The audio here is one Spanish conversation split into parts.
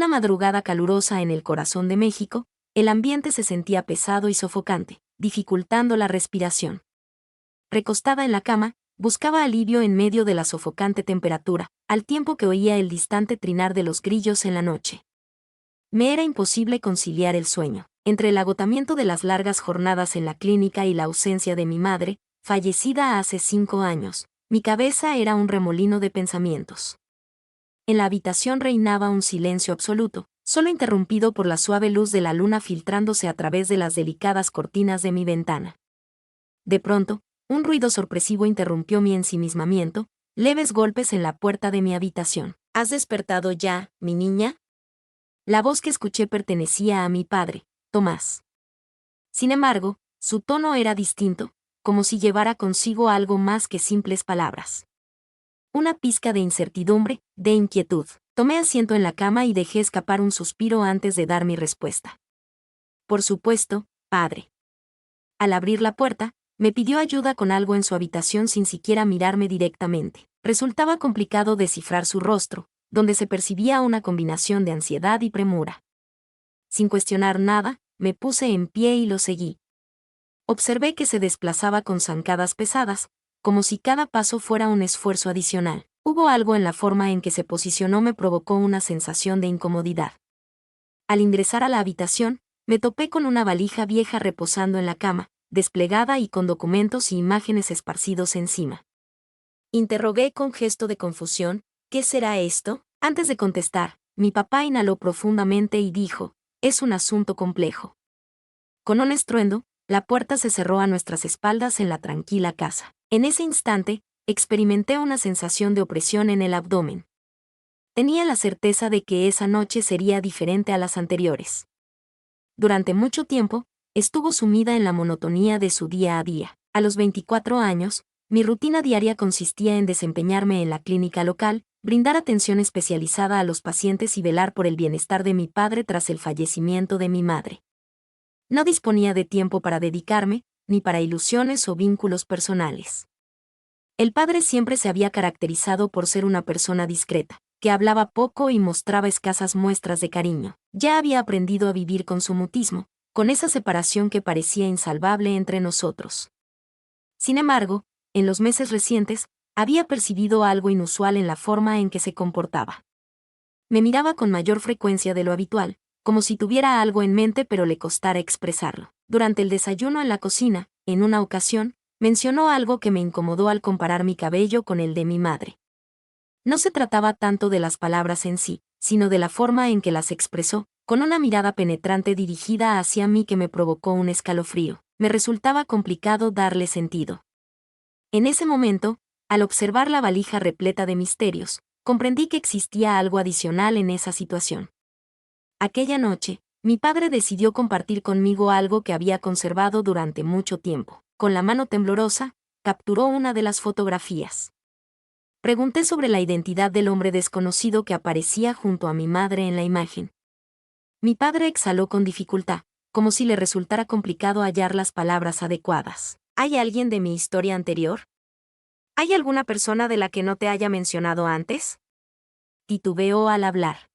Una madrugada calurosa en el corazón de México, el ambiente se sentía pesado y sofocante, dificultando la respiración. Recostada en la cama, buscaba alivio en medio de la sofocante temperatura, al tiempo que oía el distante trinar de los grillos en la noche. Me era imposible conciliar el sueño. Entre el agotamiento de las largas jornadas en la clínica y la ausencia de mi madre, fallecida hace 5 años, mi cabeza era un remolino de pensamientos. En la habitación reinaba un silencio absoluto, solo interrumpido por la suave luz de la luna filtrándose a través de las delicadas cortinas de mi ventana. De pronto, un ruido sorpresivo interrumpió mi ensimismamiento, leves golpes en la puerta de mi habitación. ¿Has despertado ya, mi niña? La voz que escuché pertenecía a mi padre, Tomás. Sin embargo, su tono era distinto, como si llevara consigo algo más que simples palabras. Una pizca de incertidumbre, de inquietud. Tomé asiento en la cama y dejé escapar un suspiro antes de dar mi respuesta. Por supuesto, padre. Al abrir la puerta, me pidió ayuda con algo en su habitación sin siquiera mirarme directamente. Resultaba complicado descifrar su rostro, donde se percibía una combinación de ansiedad y premura. Sin cuestionar nada, me puse en pie y lo seguí. Observé que se desplazaba con zancadas pesadas, como si cada paso fuera un esfuerzo adicional. Hubo algo en la forma en que se posicionó me provocó una sensación de incomodidad. Al ingresar a la habitación, me topé con una valija vieja reposando en la cama, desplegada y con documentos y imágenes esparcidos encima. Interrogué con gesto de confusión, ¿qué será esto? Antes de contestar, mi papá inhaló profundamente y dijo, es un asunto complejo. Con un estruendo, la puerta se cerró a nuestras espaldas en la tranquila casa. En ese instante, experimenté una sensación de opresión en el abdomen. Tenía la certeza de que esa noche sería diferente a las anteriores. Durante mucho tiempo, estuvo sumida en la monotonía de su día a día. A los 24 años, mi rutina diaria consistía en desempeñarme en la clínica local, brindar atención especializada a los pacientes y velar por el bienestar de mi padre tras el fallecimiento de mi madre. No disponía de tiempo para dedicarme, ni para ilusiones o vínculos personales. El padre siempre se había caracterizado por ser una persona discreta, que hablaba poco y mostraba escasas muestras de cariño. Ya había aprendido a vivir con su mutismo, con esa separación que parecía insalvable entre nosotros. Sin embargo, en los meses recientes, había percibido algo inusual en la forma en que se comportaba. Me miraba con mayor frecuencia de lo habitual, como si tuviera algo en mente pero le costara expresarlo. Durante el desayuno en la cocina, en una ocasión, mencionó algo que me incomodó al comparar mi cabello con el de mi madre. No se trataba tanto de las palabras en sí, sino de la forma en que las expresó, con una mirada penetrante dirigida hacia mí que me provocó un escalofrío. Me resultaba complicado darle sentido. En ese momento, al observar la valija repleta de misterios, comprendí que existía algo adicional en esa situación. Aquella noche, mi padre decidió compartir conmigo algo que había conservado durante mucho tiempo. Con la mano temblorosa, capturó una de las fotografías. Pregunté sobre la identidad del hombre desconocido que aparecía junto a mi madre en la imagen. Mi padre exhaló con dificultad, como si le resultara complicado hallar las palabras adecuadas. ¿Hay alguien de mi historia anterior? ¿Hay alguna persona de la que no te haya mencionado antes? Titubeó al hablar.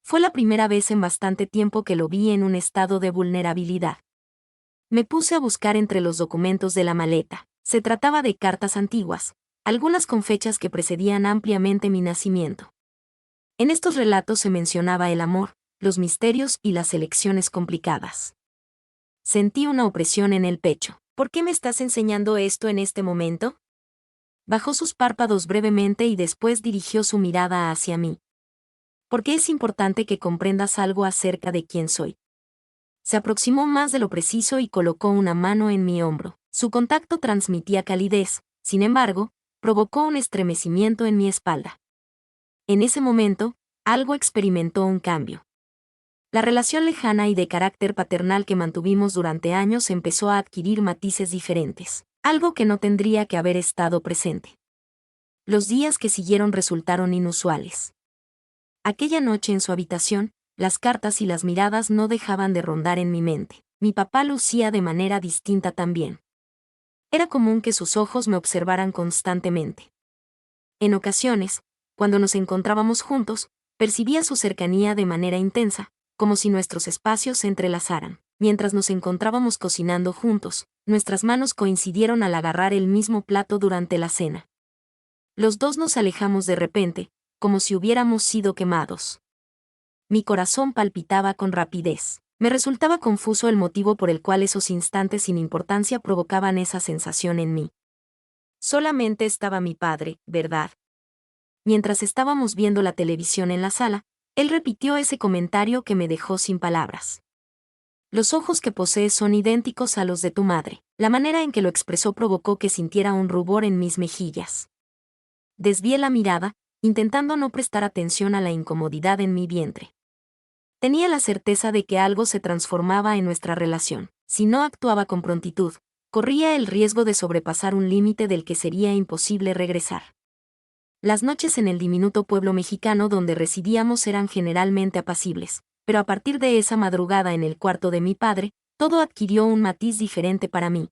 Fue la primera vez en bastante tiempo que lo vi en un estado de vulnerabilidad. Me puse a buscar entre los documentos de la maleta. Se trataba de cartas antiguas, algunas con fechas que precedían ampliamente mi nacimiento. En estos relatos se mencionaba el amor, los misterios y las elecciones complicadas. Sentí una opresión en el pecho. ¿Por qué me estás enseñando esto en este momento? Bajó sus párpados brevemente y después dirigió su mirada hacia mí. Porque es importante que comprendas algo acerca de quién soy. Se aproximó más de lo preciso y colocó una mano en mi hombro. Su contacto transmitía calidez, sin embargo, provocó un estremecimiento en mi espalda. En ese momento, algo experimentó un cambio. La relación lejana y de carácter paternal que mantuvimos durante años empezó a adquirir matices diferentes, algo que no tendría que haber estado presente. Los días que siguieron resultaron inusuales. Aquella noche en su habitación, las cartas y las miradas no dejaban de rondar en mi mente. Mi papá lucía de manera distinta también. Era común que sus ojos me observaran constantemente. En ocasiones, cuando nos encontrábamos juntos, Percibía su cercanía de manera intensa, como si nuestros espacios se entrelazaran. Mientras nos encontrábamos cocinando juntos, nuestras manos coincidieron al agarrar el mismo plato durante la cena. Los dos nos alejamos de repente, como si hubiéramos sido quemados. Mi corazón palpitaba con rapidez. Me resultaba confuso el motivo por el cual esos instantes sin importancia provocaban esa sensación en mí. Solamente estaba mi padre, ¿verdad? Mientras estábamos viendo la televisión en la sala, él repitió ese comentario que me dejó sin palabras. Los ojos que posees son idénticos a los de tu madre. La manera en que lo expresó provocó que sintiera un rubor en mis mejillas. Desvié la mirada, intentando no prestar atención a la incomodidad en mi vientre. Tenía la certeza de que algo se transformaba en nuestra relación. Si no actuaba con prontitud, corría el riesgo de sobrepasar un límite del que sería imposible regresar. Las noches en el diminuto pueblo mexicano donde residíamos eran generalmente apacibles, pero a partir de esa madrugada en el cuarto de mi padre, todo adquirió un matiz diferente para mí.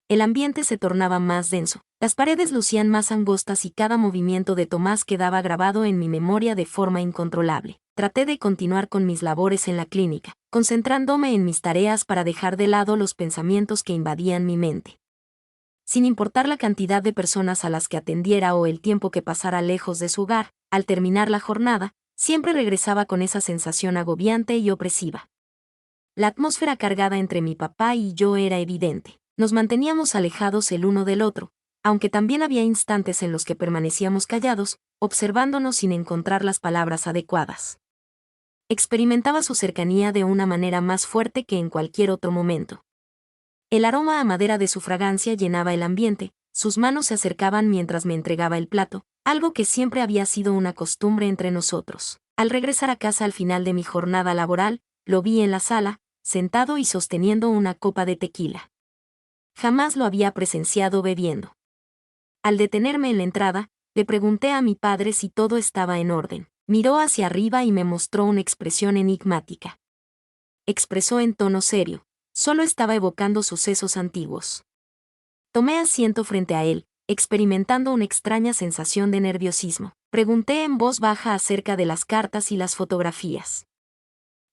El ambiente se tornaba más denso, las paredes lucían más angostas y cada movimiento de Tomás quedaba grabado en mi memoria de forma incontrolable. Traté de continuar con mis labores en la clínica, concentrándome en mis tareas para dejar de lado los pensamientos que invadían mi mente. Sin importar la cantidad de personas a las que atendiera o el tiempo que pasara lejos de su hogar, al terminar la jornada, siempre regresaba con esa sensación agobiante y opresiva. La atmósfera cargada entre mi papá y yo era evidente. Nos manteníamos alejados el uno del otro, aunque también había instantes en los que permanecíamos callados, observándonos sin encontrar las palabras adecuadas. Experimentaba su cercanía de una manera más fuerte que en cualquier otro momento. El aroma a madera de su fragancia llenaba el ambiente, sus manos se acercaban mientras me entregaba el plato, algo que siempre había sido una costumbre entre nosotros. Al regresar a casa al final de mi jornada laboral, lo vi en la sala, sentado y sosteniendo una copa de tequila. Jamás lo había presenciado bebiendo. Al detenerme en la entrada, le pregunté a mi padre si todo estaba en orden. Miró hacia arriba y me mostró una expresión enigmática. Expresó en tono serio: solo estaba evocando sucesos antiguos. Tomé asiento frente a él, experimentando una extraña sensación de nerviosismo. Pregunté en voz baja acerca de las cartas y las fotografías.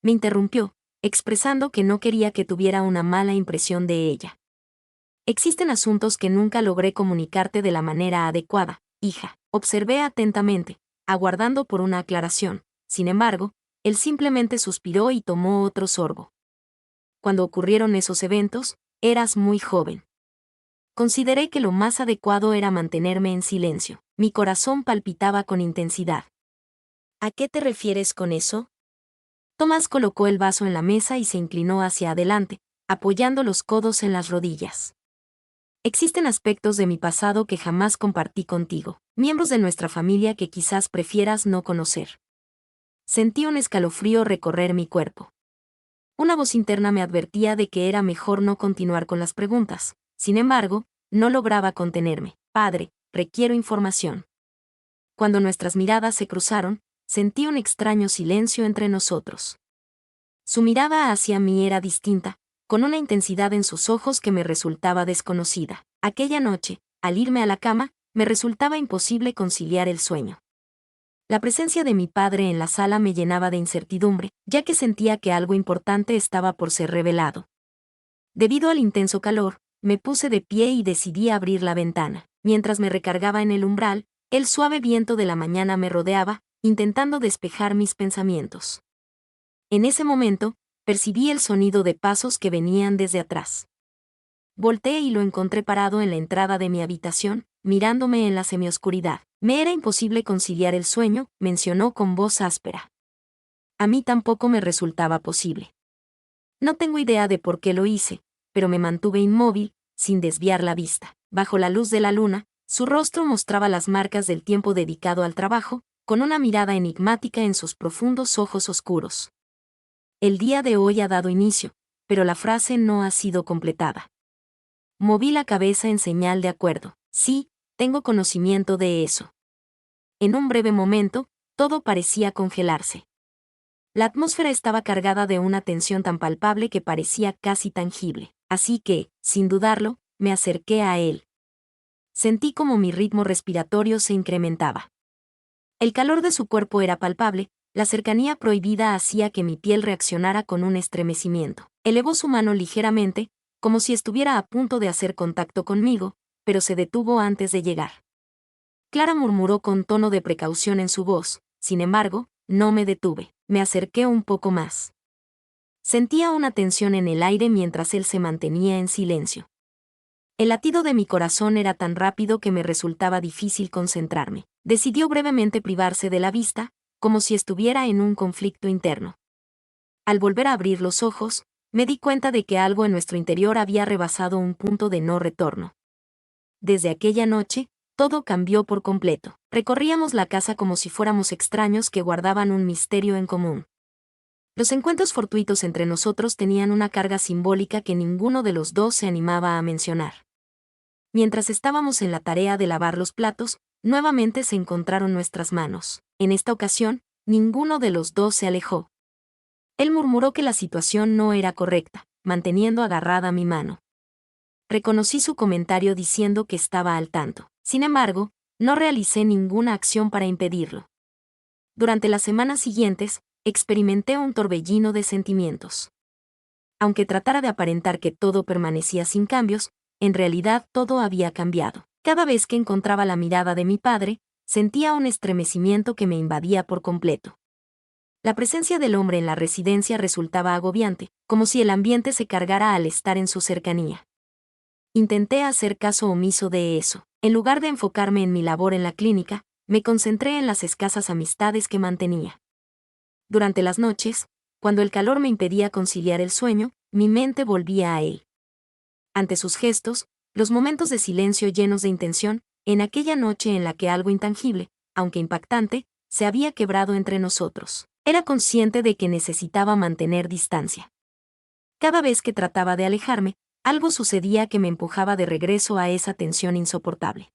Me interrumpió, expresando que no quería que tuviera una mala impresión de ella. Existen asuntos que nunca logré comunicarte de la manera adecuada, hija. Observé atentamente, aguardando por una aclaración. Sin embargo, él simplemente suspiró y tomó otro sorbo. Cuando ocurrieron esos eventos, eras muy joven. Consideré que lo más adecuado era mantenerme en silencio. Mi corazón palpitaba con intensidad. ¿A qué te refieres con eso? Tomás colocó el vaso en la mesa y se inclinó hacia adelante, apoyando los codos en las rodillas. Existen aspectos de mi pasado que jamás compartí contigo, miembros de nuestra familia que quizás prefieras no conocer. Sentí un escalofrío recorrer mi cuerpo. Una voz interna me advertía de que era mejor no continuar con las preguntas. Sin embargo, no lograba contenerme. Padre, requiero información. Cuando nuestras miradas se cruzaron, sentí un extraño silencio entre nosotros. Su mirada hacia mí era distinta, con una intensidad en sus ojos que me resultaba desconocida. Aquella noche, al irme a la cama, me resultaba imposible conciliar el sueño. La presencia de mi padre en la sala me llenaba de incertidumbre, ya que sentía que algo importante estaba por ser revelado. Debido al intenso calor, me puse de pie y decidí abrir la ventana. Mientras me recargaba en el umbral, el suave viento de la mañana me rodeaba, intentando despejar mis pensamientos. En ese momento, percibí el sonido de pasos que venían desde atrás. Volteé y lo encontré parado en la entrada de mi habitación, mirándome en la semioscuridad. Me era imposible conciliar el sueño, mencionó con voz áspera. A mí tampoco me resultaba posible. No tengo idea de por qué lo hice, pero me mantuve inmóvil, sin desviar la vista. Bajo la luz de la luna, su rostro mostraba las marcas del tiempo dedicado al trabajo, con una mirada enigmática en sus profundos ojos oscuros. El día de hoy ha dado inicio, pero la frase no ha sido completada. Moví la cabeza en señal de acuerdo. Sí, tengo conocimiento de eso. En un breve momento, todo parecía congelarse. La atmósfera estaba cargada de una tensión tan palpable que parecía casi tangible, así que, sin dudarlo, me acerqué a él. Sentí como mi ritmo respiratorio se incrementaba. El calor de su cuerpo era palpable, la cercanía prohibida hacía que mi piel reaccionara con un estremecimiento. Elevó su mano ligeramente, como si estuviera a punto de hacer contacto conmigo, pero se detuvo antes de llegar. Clara murmuró con tono de precaución en su voz, sin embargo, no me detuve, me acerqué un poco más. Sentía una tensión en el aire mientras él se mantenía en silencio. El latido de mi corazón era tan rápido que me resultaba difícil concentrarme. Decidió brevemente privarse de la vista, como si estuviera en un conflicto interno. Al volver a abrir los ojos, me di cuenta de que algo en nuestro interior había rebasado un punto de no retorno. Desde aquella noche, todo cambió por completo. Recorríamos la casa como si fuéramos extraños que guardaban un misterio en común. Los encuentros fortuitos entre nosotros tenían una carga simbólica que ninguno de los dos se animaba a mencionar. Mientras estábamos en la tarea de lavar los platos, nuevamente se encontraron nuestras manos. En esta ocasión, ninguno de los dos se alejó. Él murmuró que la situación no era correcta, manteniendo agarrada mi mano. Reconocí su comentario diciendo que estaba al tanto. Sin embargo, no realicé ninguna acción para impedirlo. Durante las semanas siguientes, experimenté un torbellino de sentimientos. Aunque tratara de aparentar que todo permanecía sin cambios, en realidad todo había cambiado. Cada vez que encontraba la mirada de mi padre, sentía un estremecimiento que me invadía por completo. La presencia del hombre en la residencia resultaba agobiante, como si el ambiente se cargara al estar en su cercanía. Intenté hacer caso omiso de eso. En lugar de enfocarme en mi labor en la clínica, me concentré en las escasas amistades que mantenía. Durante las noches, cuando el calor me impedía conciliar el sueño, mi mente volvía a él. Ante sus gestos, los momentos de silencio llenos de intención, en aquella noche en la que algo intangible, aunque impactante, se había quebrado entre nosotros. Era consciente de que necesitaba mantener distancia. Cada vez que trataba de alejarme, algo sucedía que me empujaba de regreso a esa tensión insoportable.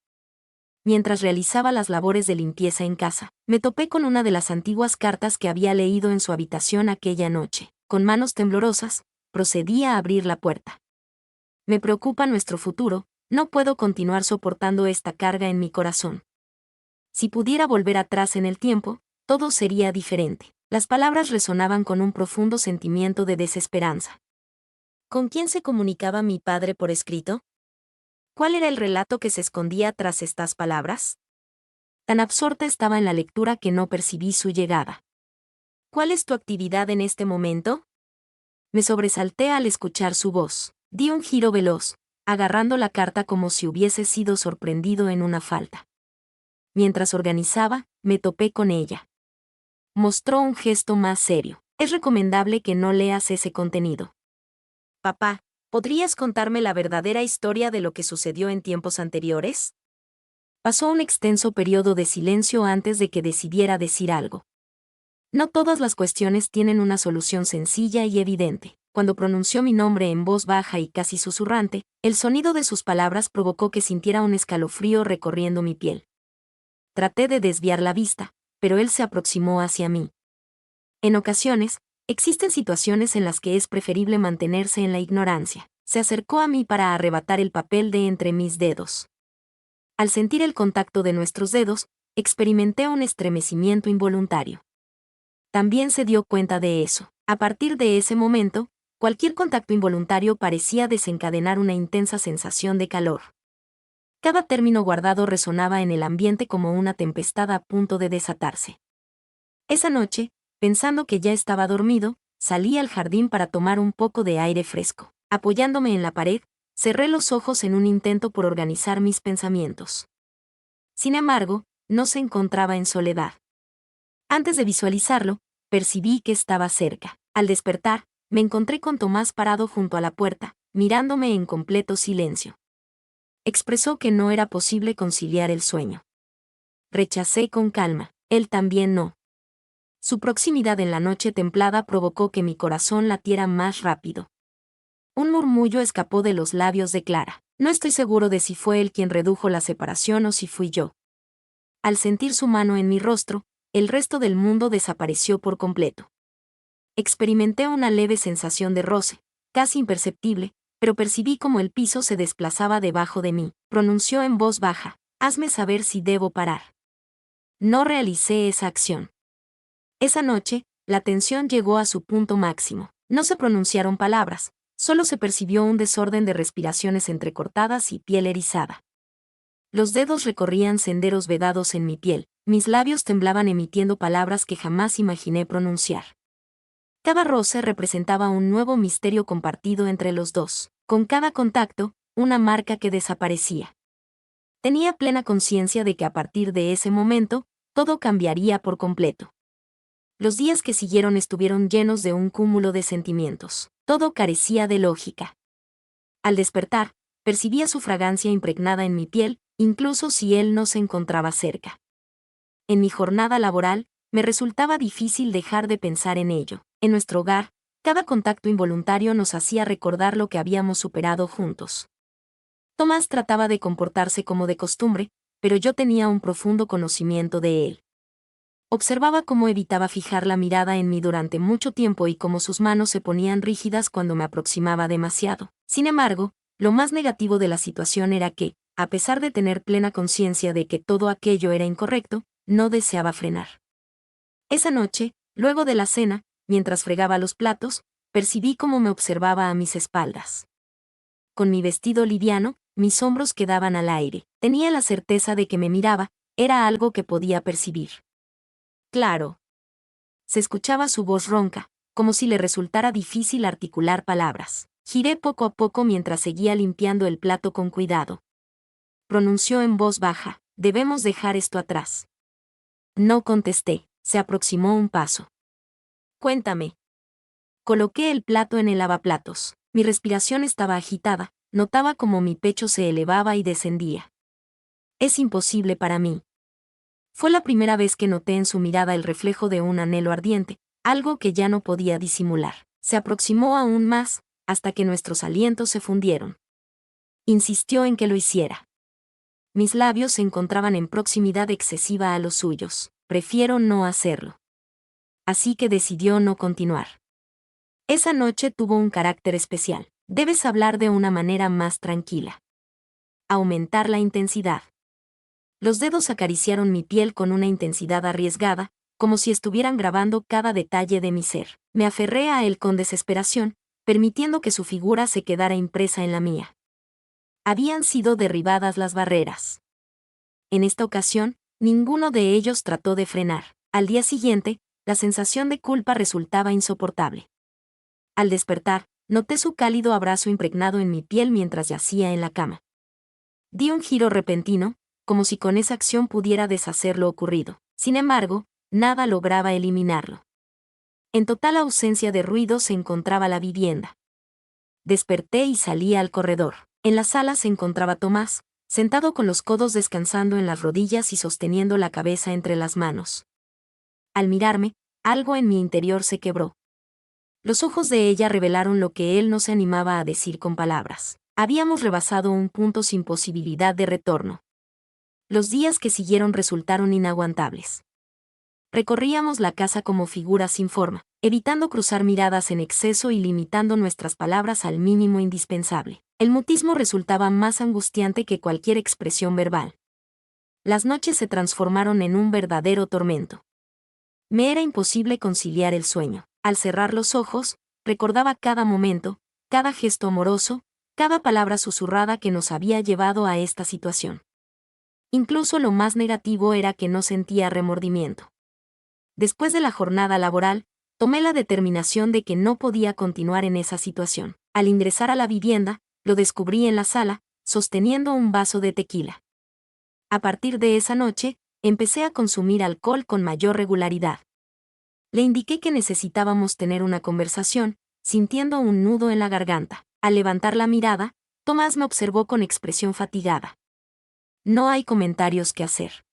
Mientras realizaba las labores de limpieza en casa, me topé con una de las antiguas cartas que había leído en su habitación aquella noche. Con manos temblorosas, procedí a abrir la puerta. Me preocupa nuestro futuro, no puedo continuar soportando esta carga en mi corazón. Si pudiera volver atrás en el tiempo, todo sería diferente. Las palabras resonaban con un profundo sentimiento de desesperanza. ¿Con quién se comunicaba mi padre por escrito? ¿Cuál era el relato que se escondía tras estas palabras? Tan absorta estaba en la lectura que no percibí su llegada. ¿Cuál es tu actividad en este momento? Me sobresalté al escuchar su voz. Di un giro veloz, agarrando la carta como si hubiese sido sorprendido en una falta. Mientras organizaba, me topé con ella. Mostró un gesto más serio. Es recomendable que no leas ese contenido. Papá, ¿podrías contarme la verdadera historia de lo que sucedió en tiempos anteriores? Pasó un extenso periodo de silencio antes de que decidiera decir algo. No todas las cuestiones tienen una solución sencilla y evidente. Cuando pronunció mi nombre en voz baja y casi susurrante, el sonido de sus palabras provocó que sintiera un escalofrío recorriendo mi piel. Traté de desviar la vista, pero él se aproximó hacia mí. En ocasiones, existen situaciones en las que es preferible mantenerse en la ignorancia. Se acercó a mí para arrebatar el papel de entre mis dedos. Al sentir el contacto de nuestros dedos, experimenté un estremecimiento involuntario. También se dio cuenta de eso. A partir de ese momento, cualquier contacto involuntario parecía desencadenar una intensa sensación de calor. Cada término guardado resonaba en el ambiente como una tempestad a punto de desatarse. Esa noche, pensando que ya estaba dormido, salí al jardín para tomar un poco de aire fresco. Apoyándome en la pared, cerré los ojos en un intento por organizar mis pensamientos. Sin embargo, no se encontraba en soledad. Antes de visualizarlo, percibí que estaba cerca. Al despertar, me encontré con Tomás parado junto a la puerta, mirándome en completo silencio. Expresó que no era posible conciliar el sueño. Rechacé con calma, él también no. Su proximidad en la noche templada provocó que mi corazón latiera más rápido. Un murmullo escapó de los labios de Clara. No estoy seguro de si fue él quien redujo la separación o si fui yo. Al sentir su mano en mi rostro, el resto del mundo desapareció por completo. Experimenté una leve sensación de roce, casi imperceptible, pero percibí como el piso se desplazaba debajo de mí. Pronunció en voz baja, hazme saber si debo parar. no realicé esa acción. Esa noche, la tensión llegó a su punto máximo. No se pronunciaron palabras, solo se percibió un desorden de respiraciones entrecortadas y piel erizada. Los dedos recorrían senderos vedados en mi piel, mis labios temblaban emitiendo palabras que jamás imaginé pronunciar. Cada roce representaba un nuevo misterio compartido entre los dos. Con cada contacto, una marca que desaparecía. Tenía plena conciencia de que a partir de ese momento, todo cambiaría por completo. Los días que siguieron estuvieron llenos de un cúmulo de sentimientos. Todo carecía de lógica. Al despertar, percibía su fragancia impregnada en mi piel, incluso si él no se encontraba cerca. En mi jornada laboral, me resultaba difícil dejar de pensar en ello. En nuestro hogar, cada contacto involuntario nos hacía recordar lo que habíamos superado juntos. Tomás trataba de comportarse como de costumbre, pero yo tenía un profundo conocimiento de él. Observaba cómo evitaba fijar la mirada en mí durante mucho tiempo y cómo sus manos se ponían rígidas cuando me aproximaba demasiado. Sin embargo, lo más negativo de la situación era que, a pesar de tener plena conciencia de que todo aquello era incorrecto, no deseaba frenar. Esa noche, luego de la cena, mientras fregaba los platos, percibí cómo me observaba a mis espaldas. Con mi vestido liviano, mis hombros quedaban al aire. Tenía la certeza de que me miraba, era algo que podía percibir. Claro. Se escuchaba su voz ronca, como si le resultara difícil articular palabras. Giré poco a poco mientras seguía limpiando el plato con cuidado. Pronunció en voz baja, «Debemos dejar esto atrás». No contesté, se aproximó un paso. «Cuéntame». Coloqué el plato en el lavaplatos. Mi respiración estaba agitada, notaba cómo mi pecho se elevaba y descendía. «Es imposible para mí». Fue la primera vez que noté en su mirada el reflejo de un anhelo ardiente, algo que ya no podía disimular. Se aproximó aún más, hasta que nuestros alientos se fundieron. Insistió en que lo hiciera. Mis labios se encontraban en proximidad excesiva a los suyos. Prefiero no hacerlo. Así que decidió no continuar. Esa noche tuvo un carácter especial. Debes hablar de una manera más tranquila. Aumentar la intensidad. Los dedos acariciaron mi piel con una intensidad arriesgada, como si estuvieran grabando cada detalle de mi ser. Me aferré a él con desesperación, permitiendo que su figura se quedara impresa en la mía. Habían sido derribadas las barreras. En esta ocasión, ninguno de ellos trató de frenar. Al día siguiente, la sensación de culpa resultaba insoportable. Al despertar, noté su cálido abrazo impregnado en mi piel mientras yacía en la cama. Di un giro repentino, como si con esa acción pudiera deshacer lo ocurrido. Sin embargo, nada lograba eliminarlo. En total ausencia de ruido se encontraba la vivienda. Desperté y salí al corredor. En la sala se encontraba Tomás, sentado con los codos descansando en las rodillas y sosteniendo la cabeza entre las manos. Al mirarme, algo en mi interior se quebró. Los ojos de ella revelaron lo que él no se animaba a decir con palabras. Habíamos rebasado un punto sin posibilidad de retorno. Los días que siguieron resultaron inaguantables. Recorríamos la casa como figuras sin forma, evitando cruzar miradas en exceso y limitando nuestras palabras al mínimo indispensable. El mutismo resultaba más angustiante que cualquier expresión verbal. Las noches se transformaron en un verdadero tormento. Me era imposible conciliar el sueño. Al cerrar los ojos, recordaba cada momento, cada gesto amoroso, cada palabra susurrada que nos había llevado a esta situación. Incluso lo más negativo era que no sentía remordimiento. Después de la jornada laboral, tomé la determinación de que no podía continuar en esa situación. Al ingresar a la vivienda, lo descubrí en la sala, sosteniendo un vaso de tequila. A partir de esa noche, empecé a consumir alcohol con mayor regularidad. Le indiqué que necesitábamos tener una conversación, sintiendo un nudo en la garganta. Al levantar la mirada, Tomás me observó con expresión fatigada. No hay comentarios que hacer.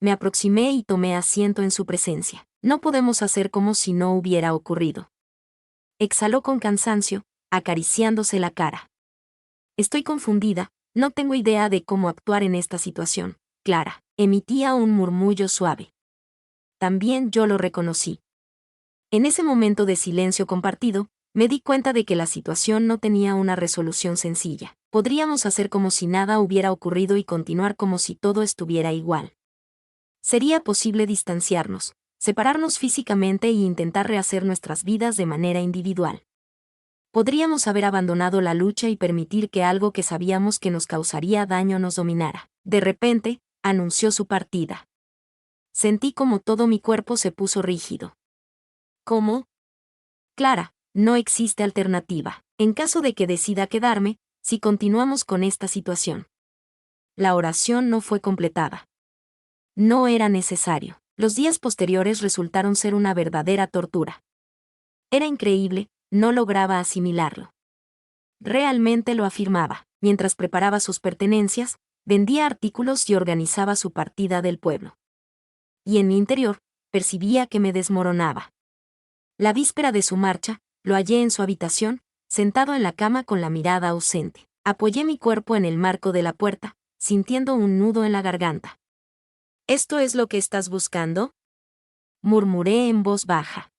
Me aproximé y tomé asiento en su presencia. No podemos hacer como si no hubiera ocurrido. Exhaló con cansancio, acariciándose la cara. Estoy confundida, no tengo idea de cómo actuar en esta situación, Clara. Emitía un murmullo suave. También yo lo reconocí. En ese momento de silencio compartido, me di cuenta de que la situación no tenía una resolución sencilla. Podríamos hacer como si nada hubiera ocurrido y continuar como si todo estuviera igual. Sería posible distanciarnos, separarnos físicamente e intentar rehacer nuestras vidas de manera individual. Podríamos haber abandonado la lucha y permitir que algo que sabíamos que nos causaría daño nos dominara. De repente, anunció su partida. Sentí como todo mi cuerpo se puso rígido. ¿Cómo? Clara, no existe alternativa. En caso de que decida quedarme, si continuamos con esta situación. La oración no fue completada. No era necesario. Los días posteriores resultaron ser una verdadera tortura. Era increíble, no lograba asimilarlo. Realmente lo afirmaba. Mientras preparaba sus pertenencias, vendía artículos y organizaba su partida del pueblo. Y en mi interior, percibía que me desmoronaba. La víspera de su marcha, lo hallé en su habitación, sentado en la cama con la mirada ausente. Apoyé mi cuerpo en el marco de la puerta, sintiendo un nudo en la garganta. ¿Esto es lo que estás buscando?, murmuré en voz baja.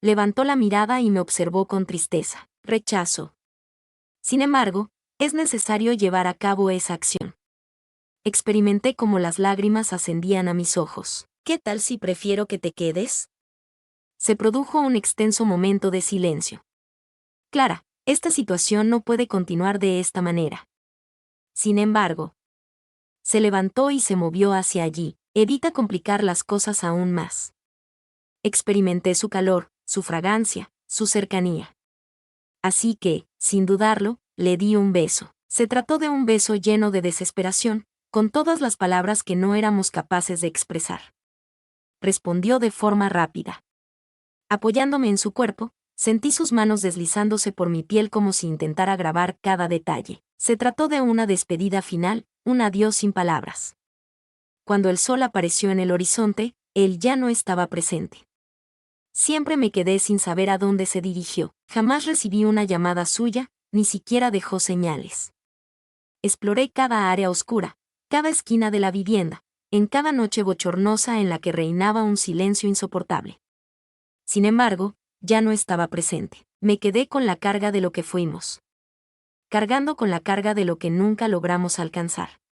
Levantó la mirada y me observó con tristeza. Rechazo. Sin embargo, es necesario llevar a cabo esa acción. Experimenté cómo las lágrimas ascendían a mis ojos. ¿Qué tal si prefiero que te quedes? Se produjo un extenso momento de silencio. Clara, esta situación no puede continuar de esta manera. Sin embargo, se levantó y se movió hacia allí. Evita complicar las cosas aún más. Experimenté su calor, su fragancia, su cercanía. Así que, sin dudarlo, le di un beso. Se trató de un beso lleno de desesperación, con todas las palabras que no éramos capaces de expresar. Respondió de forma rápida. Apoyándome en su cuerpo, sentí sus manos deslizándose por mi piel como si intentara grabar cada detalle. Se trató de una despedida final, un adiós sin palabras. Cuando el sol apareció en el horizonte, él ya no estaba presente. Siempre me quedé sin saber a dónde se dirigió. Jamás recibí una llamada suya, ni siquiera dejó señales. Exploré cada área oscura, cada esquina de la vivienda, en cada noche bochornosa en la que reinaba un silencio insoportable. Sin embargo, ya no estaba presente. Me quedé con la carga de lo que fuimos. Cargando con la carga de lo que nunca logramos alcanzar.